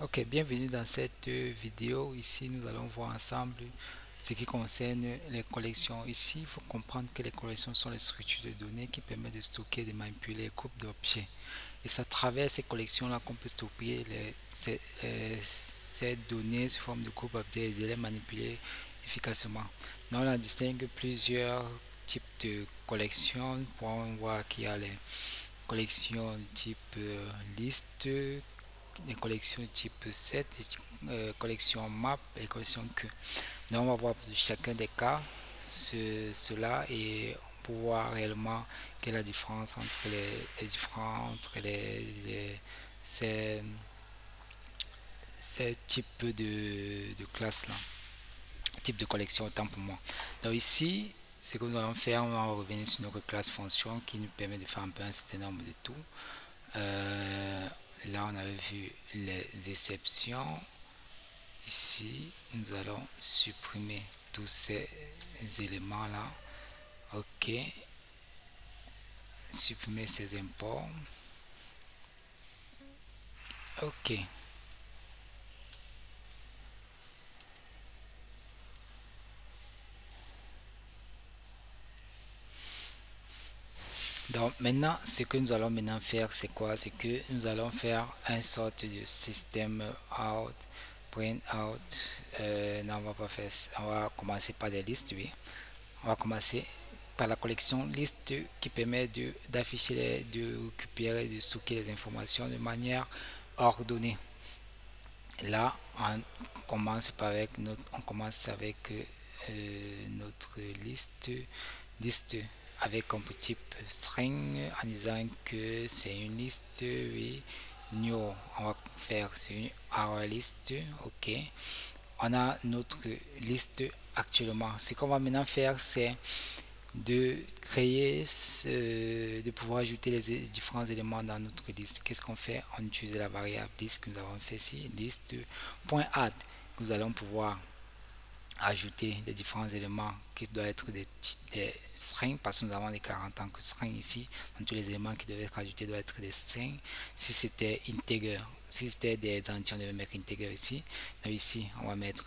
Ok, bienvenue dans cette vidéo. Ici, nous allons voir ensemble ce qui concerne les collections. Ici, il faut comprendre que les collections sont les structures de données qui permettent de stocker et de manipuler les groupes d'objets. Et c'est à travers ces collections-là qu'on peut stocker ces données sous forme de groupes d'objets et de les manipuler efficacement. Donc, on en distingue plusieurs types de collections. Pour voir qu'il y a les collections type liste, des collections type 7, collection map et collection Q. Donc on va voir chacun des cas cela et pour voir réellement quelle est la différence entre les différents entre ces, ces types de classes là, type de collection autant pour moi. Donc ici, ce que nous allons faire, on va revenir sur notre classe fonction qui nous permet de faire un peu un certain nombre de tout. Là, on avait vu les exceptions. Ici, nous allons supprimer tous ces éléments-là. OK. Supprimer ces imports. OK. Donc maintenant, ce que nous allons maintenant faire, c'est quoi? C'est que nous allons faire un sorte de système out, print out. Non, on va pas faire ça. On va commencer par des listes, oui. On va commencer par la collection liste qui permet d'afficher, de récupérer, de stocker les informations de manière ordonnée. Là, on commence avec notre liste avec comme type string en disant que c'est une liste, oui. New, on va faire c'est une our list, ok. On a notre liste actuellement. Ce qu'on va maintenant faire, c'est de créer, de pouvoir ajouter les différents éléments dans notre liste. Qu'est-ce qu'on fait? On utilise la variable liste que nous avons fait ici, liste.add. Nous allons pouvoir ajouter les différents éléments qui doivent être des strings parce que nous avons déclaré en tant que string ici. Donc tous les éléments qui doivent être ajoutés doivent être des strings. Si c'était integer, si c'était des entiers, on devait mettre integer ici. Donc ici, on va mettre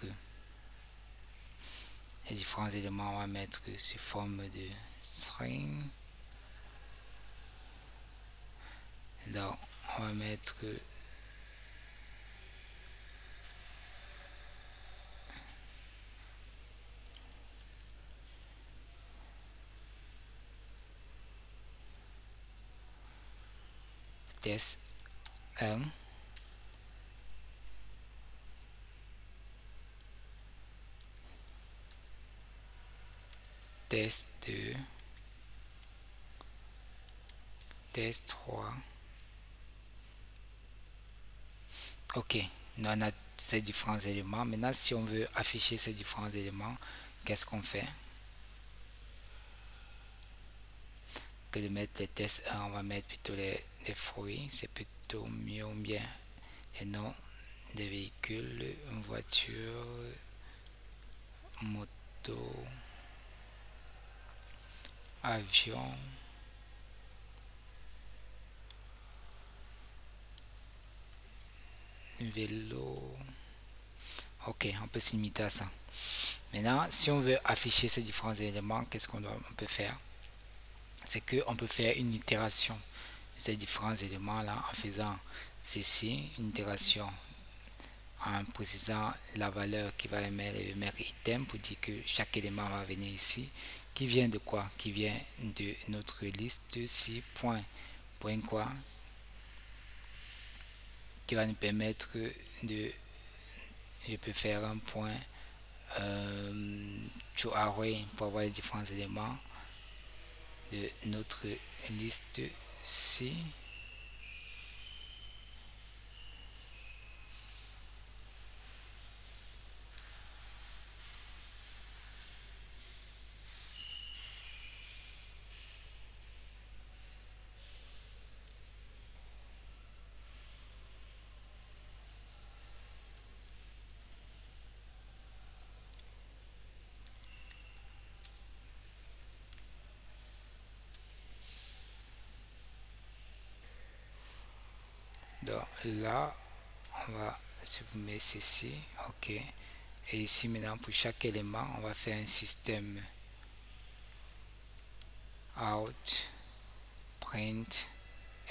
les différents éléments, on va mettre sous forme de string. Donc, on va mettre test 1, test 2, test 3. Ok, nous on a ces différents éléments. Maintenant, si on veut afficher ces différents éléments, qu'est-ce qu'on fait? Que de mettre les tests 1, on va mettre plutôt les fruits. C'est plutôt mieux ou bien les noms des véhicules, une voiture, moto, avion, vélo. Ok, on peut se limiter à ça. Maintenant, si on veut afficher ces différents éléments, qu'est-ce on peut faire? C'est qu'on peut faire une itération de ces différents éléments-là en faisant ceci, une itération en précisant la valeur qui va émettre item pour dire que chaque élément va venir ici, qui vient de quoi? Qui vient de notre liste ci, point quoi, qui va nous permettre de, je peux faire un point to array pour avoir les différents éléments de notre liste ci. Donc là, on va supprimer ceci, ok. Et ici maintenant pour chaque élément on va faire un système out print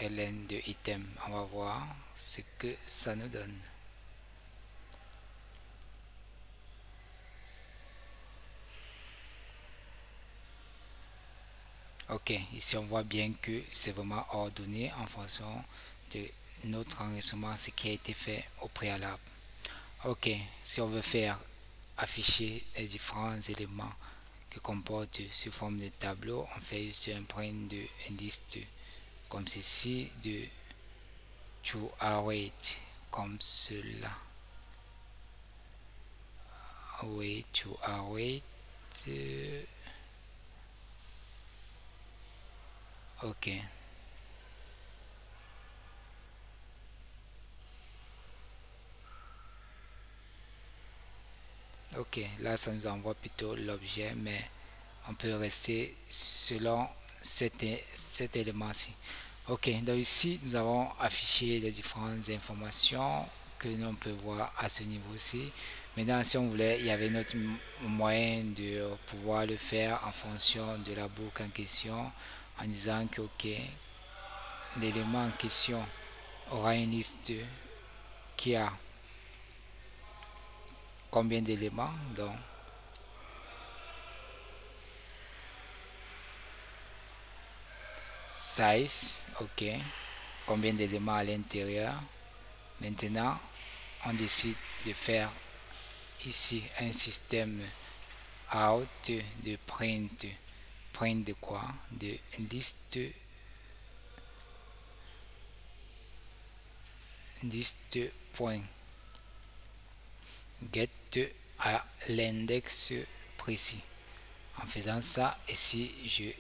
ln de item. On va voir ce que ça nous donne. Ok, ici on voit bien que c'est vraiment ordonné en fonction de notre enregistrement, ce qui a été fait au préalable. Ok, si on veut faire afficher les différents éléments que comporte sous forme de tableau, on fait juste un print de liste comme ceci, de to await comme cela. Await to await. Ok. Ok, là ça nous envoie plutôt l'objet, mais on peut rester selon cet élément-ci. Ok, donc ici nous avons affiché les différentes informations que l'on peut voir à ce niveau-ci. Maintenant, si on voulait, il y avait notre moyen de pouvoir le faire en fonction de la boucle en question, en disant que ok, l'élément en question aura une liste qui a combien d'éléments, donc size, ok, combien d'éléments à l'intérieur. Maintenant, on décide de faire ici un système out de print. Print de quoi? De liste point get à l'index précis. En faisant ça, et si je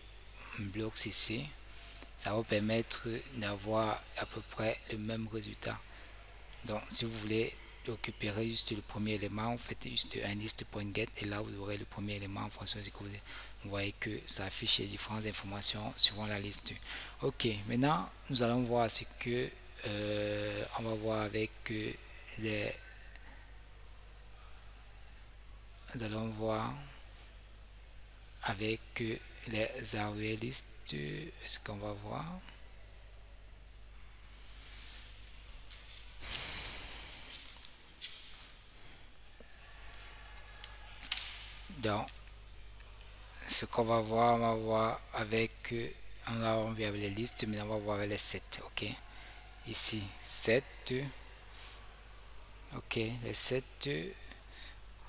bloque ici, ça va permettre d'avoir à peu près le même résultat. Donc si vous voulez récupérer juste le premier élément, vous faites juste un list.get et là vous aurez le premier élément en fonction de ce que vous voyez que ça affiche les différentes informations suivant la liste. Ok, maintenant nous allons voir ce que on va voir avec les nous allons voir avec les array list. Est-ce qu'on va voir? Donc ce qu'on va voir avec on va voir les listes, mais on va voir avec les sets. Ok, ici 7, ok, les 7,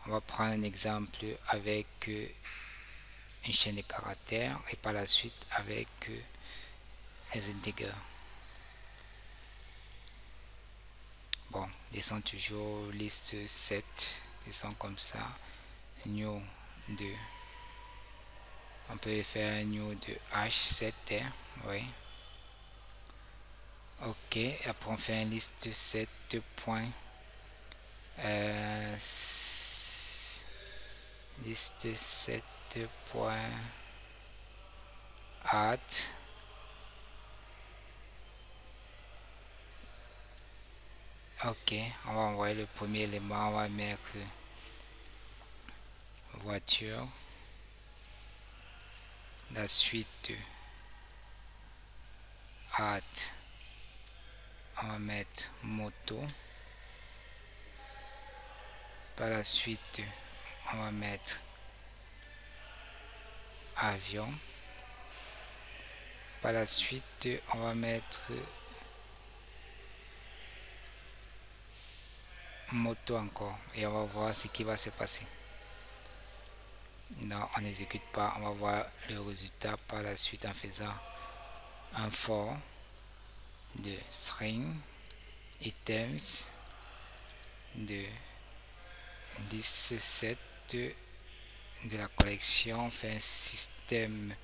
on va prendre un exemple avec une chaîne de caractères et par la suite avec les integers. Bon, descend toujours liste 7, descend comme ça, new 2, on peut faire un new de h7, oui. Ok, après on fait une liste 7 points liste 7 points add. Ok, on va envoyer le premier élément, on va mettre voiture, la suite add, on va mettre moto, par la suite on va mettre avion, par la suite on va mettre moto encore et on va voir ce qui va se passer. Non, on n'exécute pas, on va voir le résultat par la suite en faisant un for de string items de liste 7 de la collection, fait un système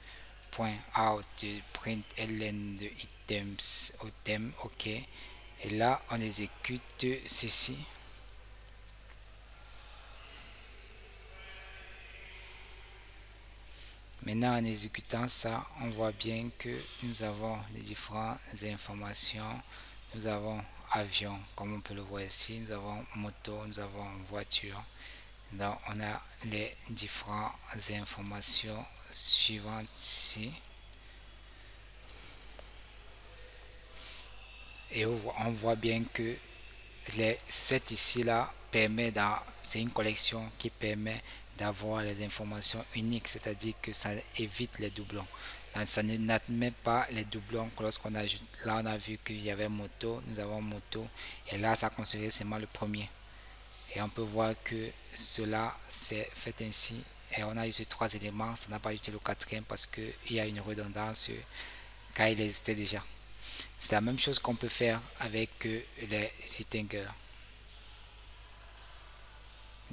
point out de print ln de items au thème, ok, et là on exécute ceci. Maintenant en exécutant ça, on voit bien que nous avons les différentes informations. Nous avons avion, comme on peut le voir ici. Nous avons moto, nous avons voiture. Donc on a les différentes informations suivantes ici. Et on voit bien que les 7 ici là c'est une collection qui permet d'avoir les informations uniques, c'est-à-dire que ça évite les doublons. Donc, ça n'admet pas les doublons lorsqu'on ajoute. Là on a vu qu'il y avait moto, nous avons moto, et là ça considère seulement le premier. Et on peut voir que cela s'est fait ainsi. Et on a eu ces 3 éléments, ça n'a pas ajouté le quatrième parce qu'il y a une redondance car il existait déjà. C'est la même chose qu'on peut faire avec les Zittinger.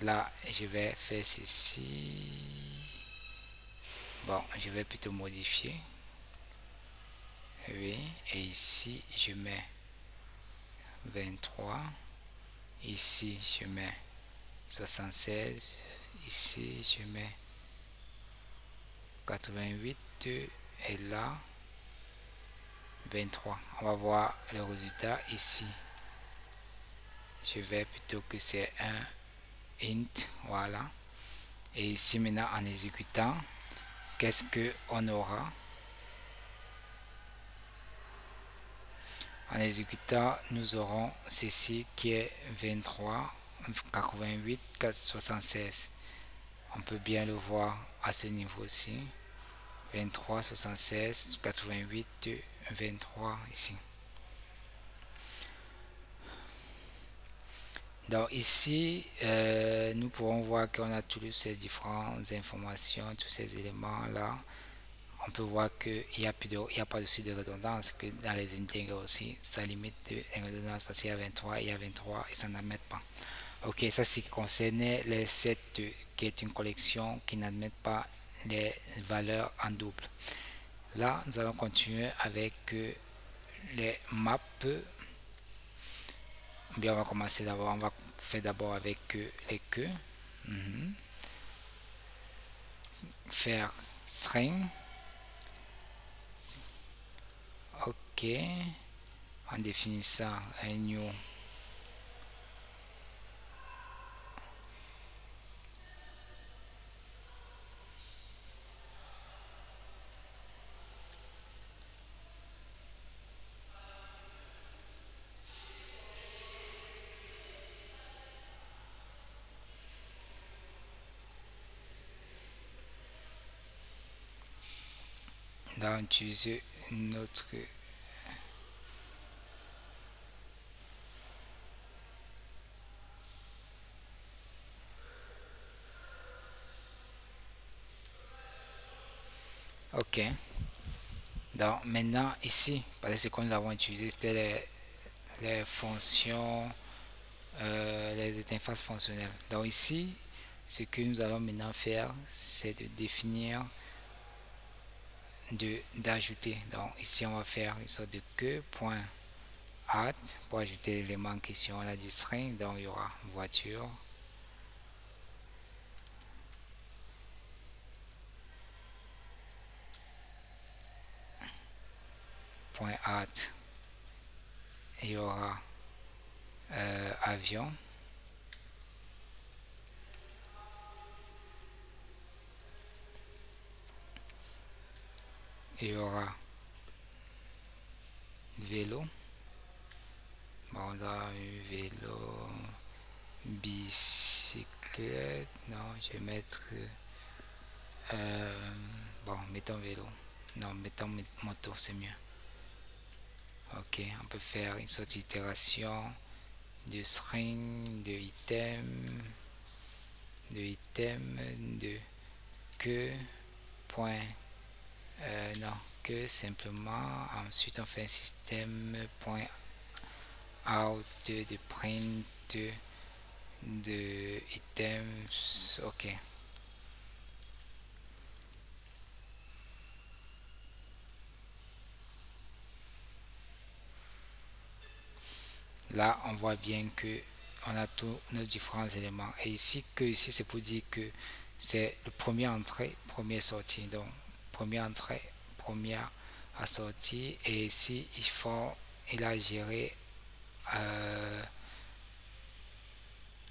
Là, je vais faire ceci. Bon, je vais plutôt modifier. Oui, et ici, je mets 23. Ici, je mets 76. Ici, je mets 88. Et là, 23. On va voir le résultat ici. Je vais plutôt que c'est un int, voilà. Et ici maintenant en exécutant, qu'est-ce que on aura? En exécutant, nous aurons ceci qui est 23, 88, 76. On peut bien le voir à ce niveau-ci. 23, 76, 88, 23 ici. Donc ici, nous pourrons voir qu'on a toutes ces différentes informations, tous ces éléments-là. On peut voir qu'il n'y a pas aussi de redondance que dans les integers aussi. Ça limite les redondances parce qu'il y a 23, il y a 23 et ça n'admet pas. Ok, ça c'est concernait les 7 qui est une collection qui n'admet pas les valeurs en double. Là, nous allons continuer avec les maps. Bien, on va commencer d'abord, on va faire d'abord avec les queues. Faire string. Ok, en définissant un new là on utilise notre ok. Donc maintenant ici, parce que ce que nous avons utilisé c'était les fonctions, les interfaces fonctionnelles. Donc ici, ce que nous allons maintenant faire, c'est de définir, d'ajouter. Donc ici, on va faire une sorte de que.add pour ajouter l'élément en question. On a dit string, donc il y aura voiture. .add, il y aura avion. Il y aura vélo. Bon, on a eu vélo, bicyclette. Non, je vais mettre bon, mettons vélo. Non, mettons moto, c'est mieux. Ok, on peut faire une sorte d'itération de string, de de que point non, que simplement. Ensuite on fait un système point out de print de items. Ok, là on voit bien que on a tous nos différents éléments, et ici que ici c'est pour dire que c'est le premier entrée, première sortie. Donc première entrée, première à sortir, et ici il a géré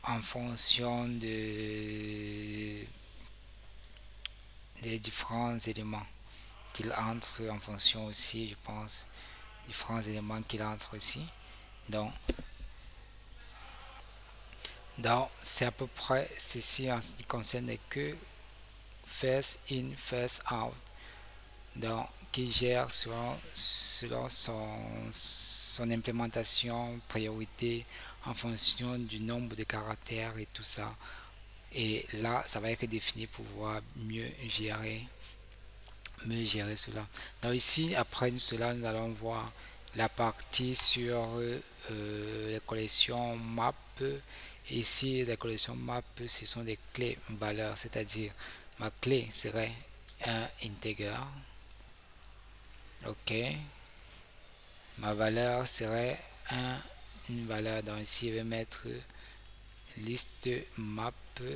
en fonction des différents éléments qu'il entre, en fonction aussi, je pense, différents éléments qu'il entre aussi. Donc, c'est à peu près ceci en ce qui concerne que first in, first out. Donc, qui gère selon son implémentation, priorité, en fonction du nombre de caractères et tout ça. Et là, ça va être défini pour pouvoir mieux gérer cela. Donc ici, après cela, nous allons voir la partie sur les collections map. Ici, les collections map, ce sont des clés valeurs, c'est-à-dire ma clé serait un integer. Ok, ma valeur serait une valeur. Donc ici, je vais mettre liste map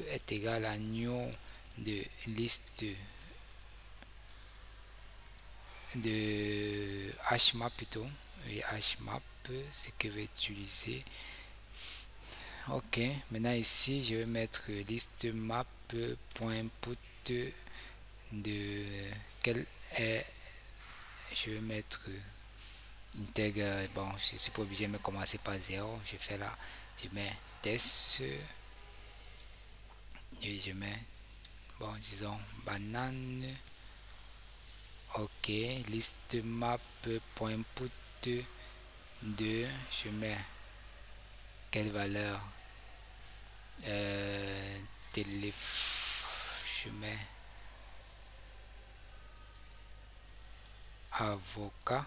est égal à new de liste de hmap plutôt, et hmap ce que je vais utiliser. Ok, maintenant ici je vais mettre liste map.put de quel est, je vais mettre integer. Bon, je suis pas obligé de commencer par 0, je fais là, je mets test et je mets, bon, disons banane. Ok, liste map.put de, je mets quelle valeur, je mets avocat.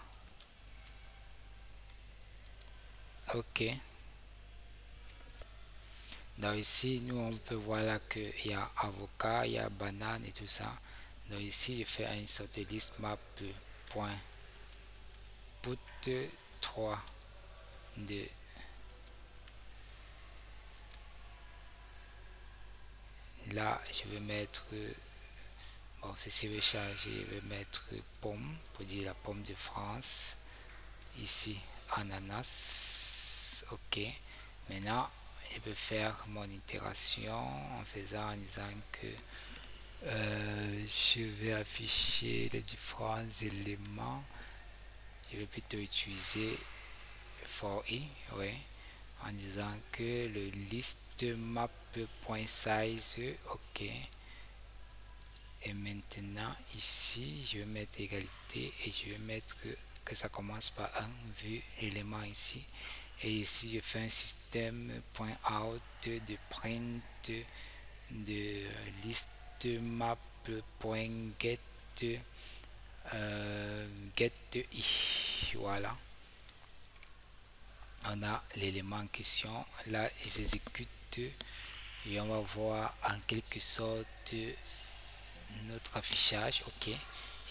Ok, donc ici nous on peut voir là qu'il y a avocat, il y a banane et tout ça. Donc ici je fais une sorte de liste map.put 3 de là, je vais mettre, bon, c'est rechargé, je vais mettre pomme pour dire la pomme de France. Ici, ananas. Ok, maintenant je peux faire mon itération en faisant, en disant que je vais afficher les différents éléments. Je vais plutôt utiliser for i, ouais, en disant que le list map.size. Ok, et maintenant ici je vais mettre égalité et je vais mettre que ça commence par 1 vu l'élément ici. Et ici je fais un système.out de print de list map.get get i. Voilà, on a l'élément en question. Là j'exécute et on va voir en quelque sorte notre affichage. Ok,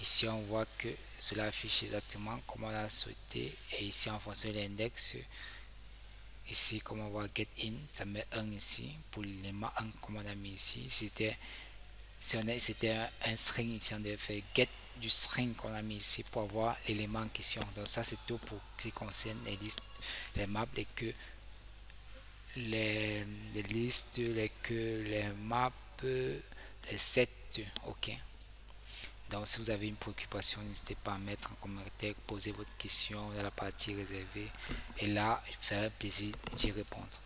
ici on voit que cela affiche exactement comme on a souhaité. Et ici en fonction de l'index, ici comme on voit get in, ça met 1 ici pour l'élément 1 comme on a mis ici. C'était un string ici, on devait faire get du string qu'on a mis ici pour avoir l'élément en question. Donc ça c'est tout pour ce qui concerne les listes, les maps, les queues, les listes, les queues, les maps, les sets. Ok, donc si vous avez une préoccupation, n'hésitez pas à mettre en commentaire, poser votre question dans la partie réservée, et là je ferai un plaisir d'y répondre.